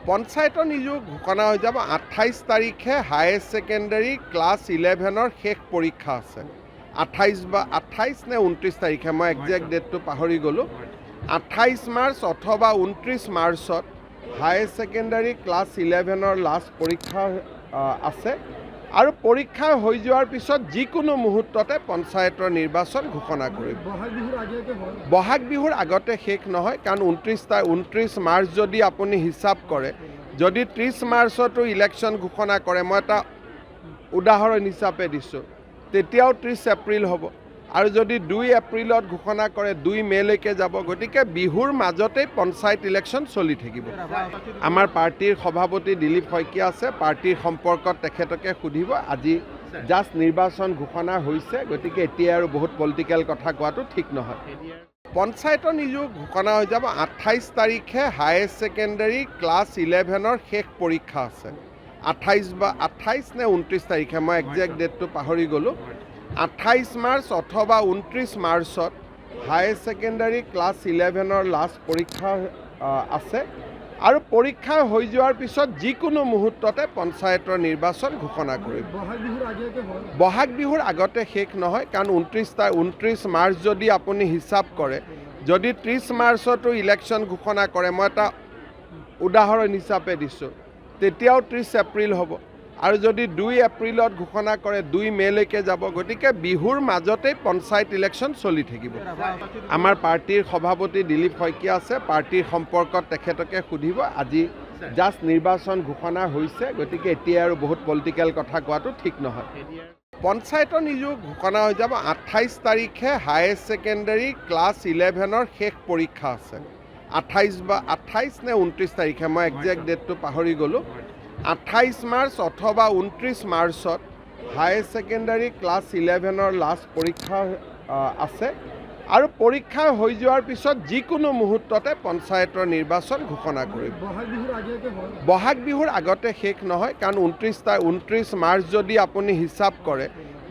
পঞ্চায়তৰ নিযোগ ঘোষণা হৈ যাব 28 তাৰিখে হায়াৰ ছেকেণ্ডাৰী ক্লাছ 11ৰ শেষ পৰীক্ষা আছে 28 নে 29 তাৰিখে মই একজেক্ট ডেটটো পাহৰি গ'লোঁ 28 মাৰ্চ অথবা 29 মাৰ্চত হায়াৰ ছেকেণ্ডাৰী ক্লাছ 11ৰ লাষ্ট পৰীক্ষা আছে আৰু পৰীক্ষা হৈ যোৱাৰ পিছত যিকোনো মুহূৰ্ততে পঞ্চায়তৰ নিৰ্বাচন ঘোষণা কৰিব বহাগ বিহুৰ আগতে শেষ নহয় কাৰণ 29 মাৰ্চ যদি আপুনি হিচাপ কৰে যদি 30 মাৰ্চতো ইলেকশ্যন ঘোষণা কৰে মই এটা উদাহৰণ হিচাপে দিছোঁ তেতিয়াও 30 এপ্ৰিল হ'ব আৰু যদি 2 এপ্ৰিলত ঘোষণা কৰে 2 মেলৈকে যাব গতিকে বিহুৰ মাজতেই পঞ্চায়ত ইলেকশ্যন চলি থাকিব আমাৰ পাৰ্টিৰ সভাপতি দিলীপ শইকীয়া আছে পাৰ্টিৰ সম্পৰ্কত তেখেতকে সুধিব আজি জাষ্ট নিৰ্বাচন ঘোষণা হৈছে গতিকে এতিয়া আৰু বহুত পলিটিকেল কথা কোৱাটো ঠিক নহয় পঞ্চায়তৰ নিযোগ ঘোষণা হৈ যাব 28 তাৰিখে হায়াৰ ছেকেণ্ডাৰী ক্লাছ 11ৰ শেষ পৰীক্ষা আছে 28 নে 29 তাৰিখে মই একজেক্ট ডেটটো পাহৰি গ'লোঁ 28 মাৰ্চ অথবা 29 মাৰ্চত হায়াৰ ছেকেণ্ডাৰী ক্লাছ 11ৰ লাষ্ট পৰীক্ষা আছে আৰু পৰীক্ষা হৈ যোৱাৰ পিছত যিকোনো মুহূৰ্ততে পঞ্চায়তৰ নিৰ্বাচন ঘোষণা কৰিব বহাগ বিহুৰ আগতে শেষ নহয় কাৰণ 29 মাৰ্চ যদি আপুনি হিচাপ কৰে যদি 30 মাৰ্চতো ইলেকশ্যন ঘোষণা কৰে মই এটা উদাহৰণ হিচাপে দিছোঁ তেতিয়াও 30 এপ্ৰিল হ'ব আৰু যদি 2 এপ্ৰিলত ঘোষণা কৰে 2 মেলৈকে যাব গতিকে বিহুৰ মাজতেই পঞ্চায়ত ইলেকশ্যন চলি থাকিব আমাৰ পাৰ্টিৰ সভাপতি দিলীপ শইকীয়া আছে পাৰ্টিৰ সম্পৰ্কত তেখেতকে সুধিব আজি জাষ্ট নিৰ্বাচন ঘোষণা হৈছে গতিকে এতিয়া আৰু বহুত পলিটিকেল কথা কোৱাটো ঠিক নহয় পঞ্চায়তৰ নিযোগ ঘোষণা হৈ যাব 28 তাৰিখে হায়াৰ ছেকেণ্ডাৰী ক্লাছ 11ৰ শেষ পৰীক্ষা আছে 28 নে 29 তাৰিখে মই একজেক্ট ডেটটো পাহৰি গ'লোঁ 28 মাৰ্চ অথবা 29 মাৰ্চত হায়াৰ ছেকেণ্ডাৰী ক্লাছ 11ৰ লাষ্ট পৰীক্ষা আছে আৰু পৰীক্ষা হৈ যোৱাৰ পিছত যিকোনো মুহূৰ্ততে পঞ্চায়তৰ নিৰ্বাচন ঘোষণা কৰিব বহাগ বিহুৰ আগতে শেষ নহয় কাৰণ 29 মাৰ্চ যদি আপুনি হিচাপ কৰে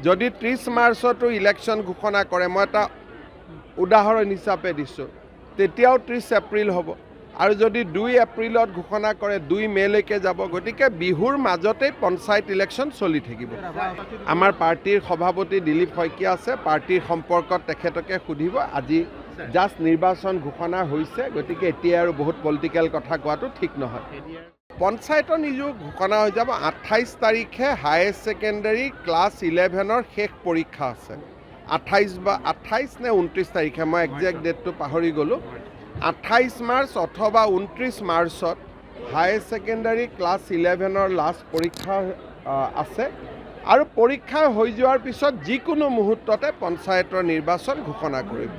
যদি 30 মাৰ্চতো ইলেকশ্যন ঘোষণা কৰে মই এটা উদাহৰণ হিচাপে দিছোঁ তেতিয়াও 30 এপ্ৰিল হ'ব আৰু যদি 2 এপ্ৰিলত ঘোষণা কৰে 2 মেলৈকে যাব গতিকে বিহুৰ মাজতেই পঞ্চায়ত ইলেকশ্যন চলি থাকিব আমাৰ পাৰ্টিৰ সভাপতি দিলীপ শইকীয়া আছে পাৰ্টিৰ সম্পৰ্কত তেখেতকে সুধিব আজি জাষ্ট নিৰ্বাচন ঘোষণা হৈছে গতিকে এতিয়া আৰু বহুত পলিটিকেল কথা কোৱাটো ঠিক নহয় পঞ্চায়তৰ নিযোগ ঘোষণা হৈ যাব 28 তাৰিখে হায়াৰ ছেকেণ্ডাৰী ক্লাছ 11ৰ শেষ পৰীক্ষা আছে 28 নে 29 তাৰিখে মই একজেক্ট ডেটটো পাহৰি গ'লোঁ 28 মাৰ্চ অথবা 29 মাৰ্চত হায়াৰ ছেকেণ্ডাৰী ক্লাছ 11ৰ লাষ্ট পৰীক্ষা আছে আৰু পৰীক্ষা হৈ যোৱাৰ পিছত যিকোনো মুহূৰ্ততে পঞ্চায়তৰ নিৰ্বাচন ঘোষণা কৰিব